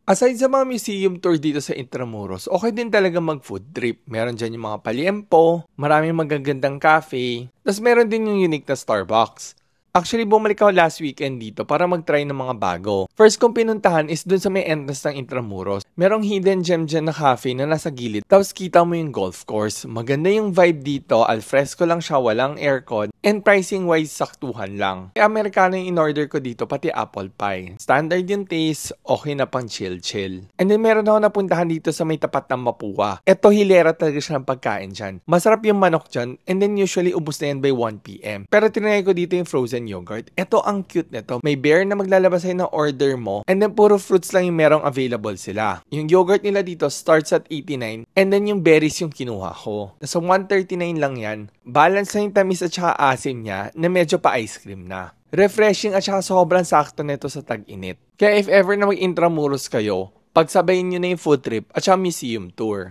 Aside sa mga museum tour dito sa Intramuros, okay din talaga mag-food trip. Meron dyan yung mga paliempo, maraming magagandang cafe, tas meron din yung unique na Starbucks. Actually, bumalik ako last weekend dito para mag-try ng mga bago. First kong pinuntahan is dun sa may entrance ng Intramuros. Merong hidden gem dyan na cafe na nasa gilid. Tapos kita mo yung golf course. Maganda yung vibe dito. Alfresco lang siya, walang aircon. And pricing wise, saktuhan lang. Americano yung in-order ko dito, pati apple pie. Standard yung taste, okay na pang chill-chill. And then meron ako napuntahan dito sa may tapat ng Mapua. Eto, hilera talaga siya ng pagkain dyan. Masarap yung manok dyan. And then usually, ubos na yan by 1 p.m. Pero tinry ko dito yung frozen yogurt. Ito ang cute nito. May bear na maglalabas sa'yo ng order mo. And then puro fruits lang yung merong available sila. Yung yogurt nila dito starts at 89. And then yung berries yung kinuha ko. So 139 lang yan. Balance na yung tamis at saka asim niya na medyo pa ice cream na. Refreshing at saka sobrang sakto nito sa tag-init. Kaya if ever na mag-Intramuros kayo, pagsabayin nyo na yung food trip at saka museum tour.